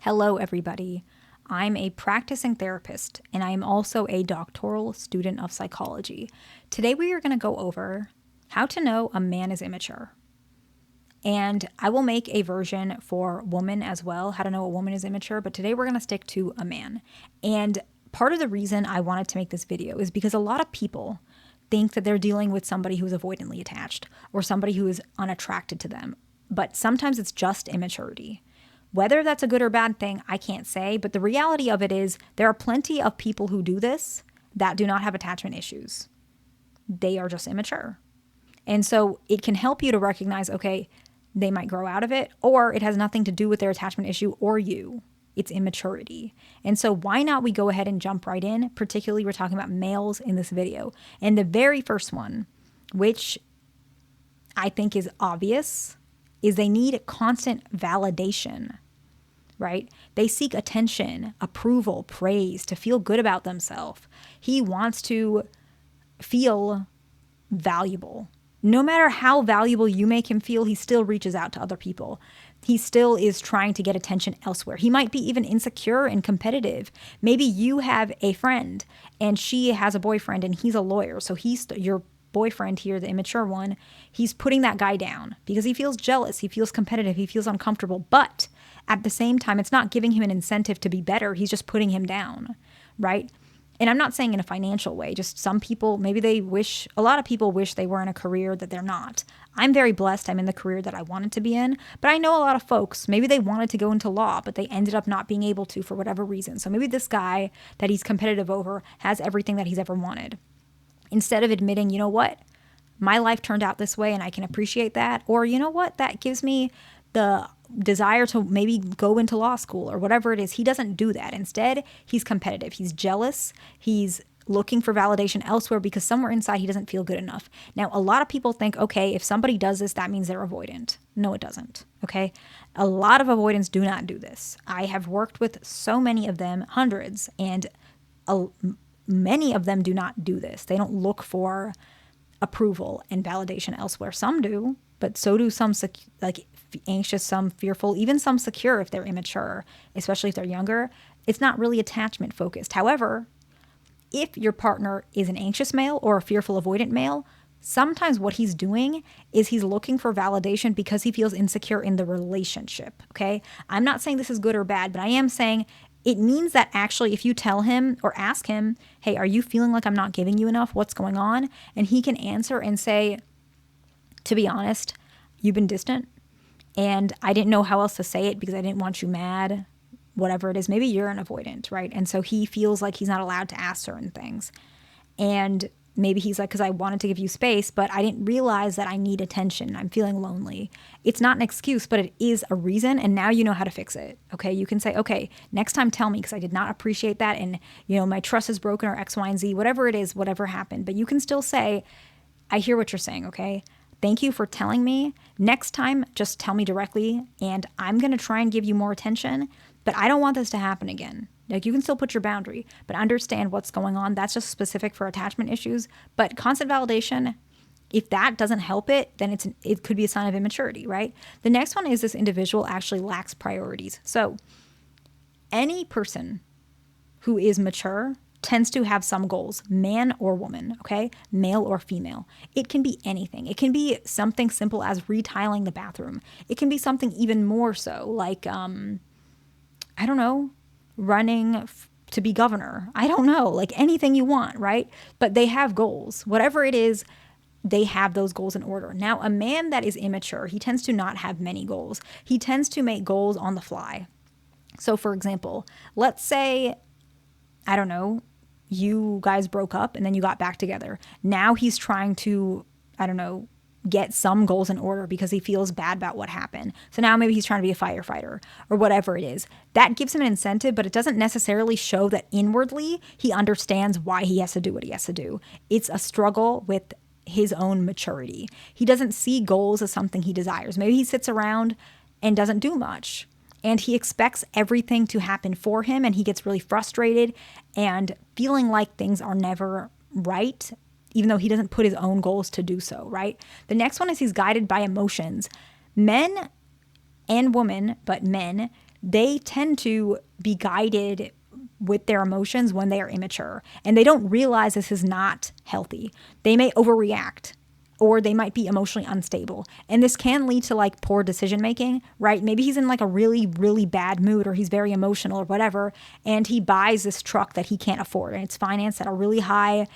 Hello, everybody. I'm a practicing therapist, and I am also a doctoral student of psychology. Today, we are going to go over how to know a man is immature. And I will make a version for women as well, how to know a woman is immature, but today we're going to stick to a man. And part of the reason I wanted to make this video is because a lot of people think that they're dealing with somebody who's avoidantly attached or somebody who is unattracted to them. But sometimes it's just immaturity. Whether that's a good or bad thing, I can't say, but the reality of it is there are plenty of people who do this that do not have attachment issues. They are just immature. And so it can help you to recognize, okay, they might grow out of it, or it has nothing to do with their attachment issue or you. It's immaturity. And so why not we go ahead and jump right in? Particularly, we're talking about males in this video. And the very first one, which I think is obvious, is they need constant validation, right? They seek attention, approval, praise, to feel good about themselves. He wants to feel valuable. No matter how valuable you make him feel, he still reaches out to other people. He still is trying to get attention elsewhere. He might be even insecure and competitive. Maybe you have a friend and she has a boyfriend and he's a lawyer. So your boyfriend here, the immature one, he's putting that guy down because he feels jealous, he feels competitive, he feels uncomfortable. But at the same time, it's not giving him an incentive to be better. He's just putting him down, right? And I'm not saying in a financial way, just some people, maybe a lot of people wish they were in a career that they're not. I'm very blessed. I'm in the career that I wanted to be in, but I know a lot of folks, maybe they wanted to go into law, but they ended up not being able to for whatever reason. So maybe this guy that he's competitive over has everything that he's ever wanted. Instead of admitting, you know what, my life turned out this way and I can appreciate that. Or you know what, that gives me the desire to maybe go into law school or whatever it is. He doesn't do that. Instead, he's competitive. He's jealous. He's looking for validation elsewhere because somewhere inside he doesn't feel good enough. Now, a lot of people think, okay, if somebody does this, that means they're avoidant. No, it doesn't. Okay. A lot of avoidants do not do this. I have worked with so many of them, hundreds, and many of them do not do this. They don't look for approval and validation elsewhere. Some do, but so do some anxious, some fearful, even some secure if they're immature, especially if they're younger. It's not really attachment focused. However, if your partner is an anxious male or a fearful avoidant male, sometimes what he's doing is he's looking for validation because he feels insecure in the relationship. Okay. I'm not saying this is good or bad, but I am saying it means that actually if you tell him or ask him, hey, are you feeling like I'm not giving you enough? What's going on? And he can answer and say, to be honest, you've been distant and I didn't know how else to say it because I didn't want you mad, whatever it is. Maybe you're an avoidant, right? And so he feels like he's not allowed to ask certain things. And maybe he's like, because I wanted to give you space, but I didn't realize that I need attention. I'm feeling lonely. It's not an excuse, but it is a reason. And now you know how to fix it. Okay. You can say, okay, next time tell me because I did not appreciate that. And, my trust is broken or X, Y, and Z, whatever it is, whatever happened. But you can still say, I hear what you're saying. Okay. Thank you for telling me. Next time, just tell me directly. And I'm going to try and give you more attention, but I don't want this to happen again. Like you can still put your boundary, but understand what's going on. That's just specific for attachment issues. But constant validation, if that doesn't help it, then it could be a sign of immaturity, right? The next one is this individual actually lacks priorities. So any person who is mature tends to have some goals, man or woman, okay? Male or female. It can be anything. It can be something simple as retiling the bathroom. It can be something even more so like, I don't know, running to be governor. I don't know, like anything you want, right? But they have goals. Whatever it is, they have those goals in order. Now, a man that is immature, he tends to not have many goals. He tends to make goals on the fly. So for example, let's say, I don't know, you guys broke up and then you got back together. Now he's trying to, I don't know, get some goals in order because he feels bad about what happened. So now maybe he's trying to be a firefighter or whatever it is. That gives him an incentive, but it doesn't necessarily show that inwardly he understands why he has to do what he has to do. It's a struggle with his own maturity. He doesn't see goals as something he desires. Maybe he sits around and doesn't do much. And he expects everything to happen for him and he gets really frustrated and feeling like things are never right, even though he doesn't put his own goals to do so, right? The next one is he's guided by emotions. Men and women, but men they tend to be guided with their emotions when they are immature, and they don't realize this is not healthy. They may overreact, or they might be emotionally unstable. And this can lead to like poor decision making, right? Maybe he's in like a really, really bad mood, or he's very emotional or whatever, and he buys this truck that he can't afford, and it's financed at a really high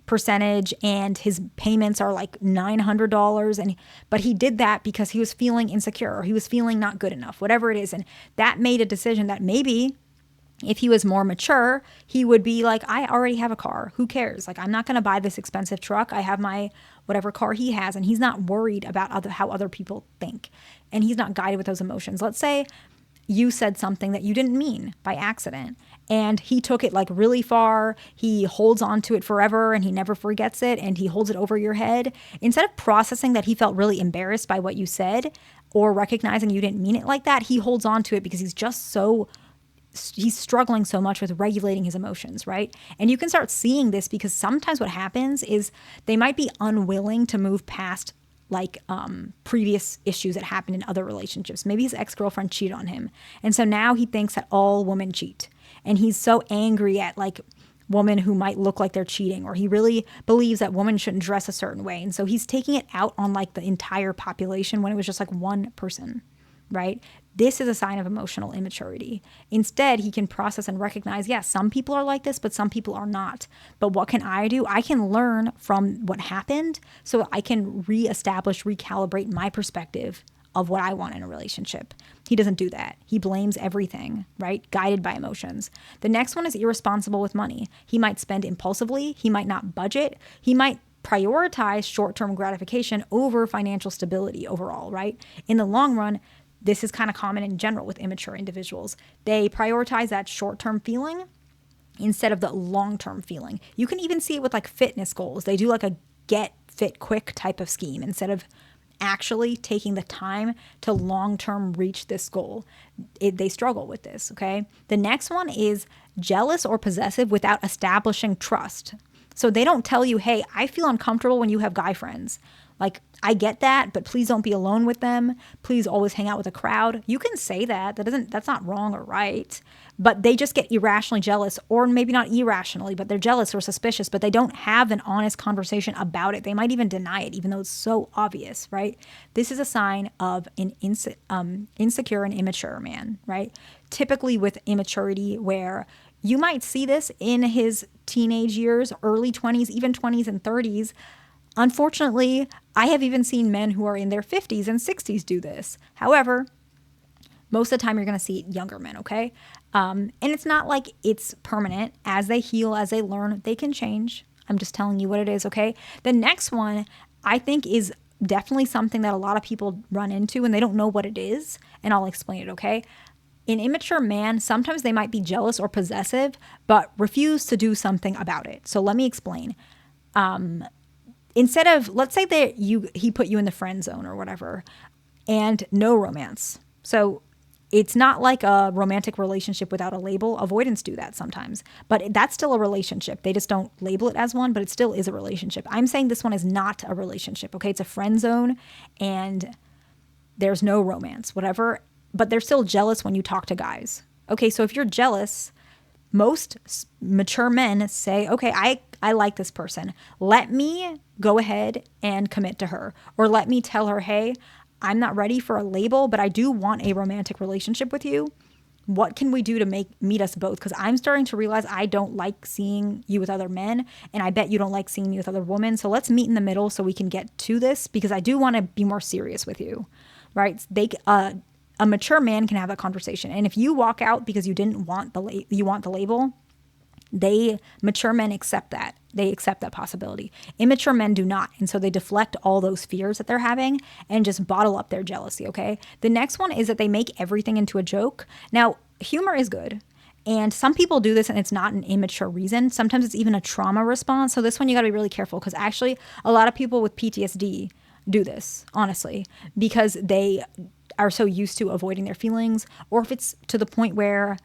percentage, and his payments are like $900, but he did that because he was feeling insecure, or he was feeling not good enough, whatever it is. And that made a decision that maybe if he was more mature, he would be like, I already have a car. Who cares? Like, I'm not going to buy this expensive truck. I have my whatever car he has. And he's not worried about how other people think. And he's not guided with those emotions. Let's say you said something that you didn't mean by accident, and he took it like really far. He holds on to it forever, and he never forgets it, and he holds it over your head. Instead of processing that he felt really embarrassed by what you said, or recognizing you didn't mean it like that, he holds on to it because he's struggling so much with regulating his emotions, right? And you can start seeing this because sometimes what happens is they might be unwilling to move past like previous issues that happened in other relationships. Maybe his ex-girlfriend cheated on him. And so now he thinks that all women cheat. And he's so angry at like women who might look like they're cheating, or he really believes that women shouldn't dress a certain way. And so he's taking it out on like the entire population when it was just like one person, right? This is a sign of emotional immaturity. Instead, he can process and recognize, yes, some people are like this, but some people are not. But what can I do? I can learn from what happened so I can reestablish, recalibrate my perspective of what I want in a relationship. He doesn't do that. He blames everything, right? Guided by emotions. The next one is irresponsible with money. He might spend impulsively. He might not budget. He might prioritize short-term gratification over financial stability overall, right? In the long run, this is kind of common in general with immature individuals. They prioritize that short-term feeling instead of the long-term feeling. You can even see it with like fitness goals. They do like a get fit quick type of scheme instead of actually taking the time to long-term reach this goal. They struggle with this, okay? The next one is jealous or possessive without establishing trust. So they don't tell you, hey, I feel uncomfortable when you have guy friends. Like, I get that, but please don't be alone with them. Please always hang out with a crowd. You can say that. That's not wrong or right. But they just get irrationally jealous, or maybe not irrationally, but they're jealous or suspicious, but they don't have an honest conversation about it. They might even deny it, even though it's so obvious, right? This is a sign of an insecure and immature man, right? Typically with immaturity, where you might see this in his teenage years, early 20s, even 20s and 30s. Unfortunately, I have even seen men who are in their 50s and 60s do this. However, most of the time you're going to see younger men, okay? And it's not like it's permanent. As they heal, as they learn, they can change. I'm just telling you what it is, okay? The next one, I think, is definitely something that a lot of people run into and they don't know what it is, and I'll explain it, okay? An immature man, sometimes they might be jealous or possessive, but refuse to do something about it. So let me explain. Instead of, let's say that he put you in the friend zone or whatever, and no romance. So it's not like a romantic relationship without a label. Avoidants do that sometimes, but that's still a relationship. They just don't label it as one, but it still is a relationship. I'm saying this one is not a relationship, okay? It's a friend zone, and there's no romance, whatever, but they're still jealous when you talk to guys. Okay, so if you're jealous, most mature men say, okay, I like this person. Let me go ahead and commit to her. Or let me tell her, hey, I'm not ready for a label, but I do want a romantic relationship with you. What can we do to meet us both? Because I'm starting to realize I don't like seeing you with other men, and I bet you don't like seeing me with other women. So let's meet in the middle so we can get to this, because I do want to be more serious with you, right? A mature man can have that conversation. And if you walk out because you didn't want you want the label, mature men accept that. They accept that possibility. Immature men do not. And so they deflect all those fears that they're having and just bottle up their jealousy, okay? The next one is that they make everything into a joke. Now, humor is good. And some people do this and it's not an immature reason. Sometimes it's even a trauma response. So this one you got to be really careful, because actually a lot of people with PTSD do this, honestly, because they are so used to avoiding their feelings, or if it's to the point where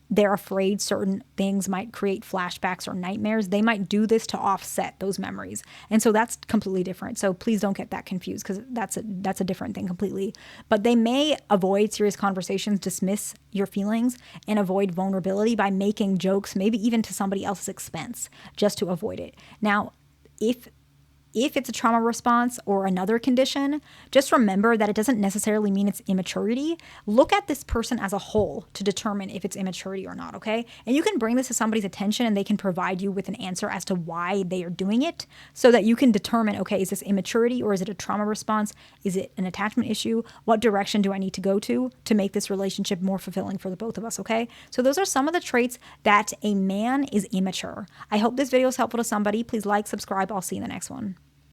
they're afraid certain things might create flashbacks or nightmares. They might do this to offset those memories. And so that's completely different. So please don't get that confused, because that's a different thing completely. But they may avoid serious conversations, dismiss your feelings, and avoid vulnerability by making jokes, maybe even to somebody else's expense, just to avoid it. Now, if it's a trauma response or another condition, just remember that it doesn't necessarily mean it's immaturity. Look at this person as a whole to determine if it's immaturity or not, okay? And you can bring this to somebody's attention and they can provide you with an answer as to why they are doing it, so that you can determine, okay, is this immaturity or is it a trauma response? Is it an attachment issue? What direction do I need to go to make this relationship more fulfilling for the both of us, okay? So those are some of the traits that a man is immature. I hope this video is helpful to somebody. Please like, subscribe. I'll see you in the next one.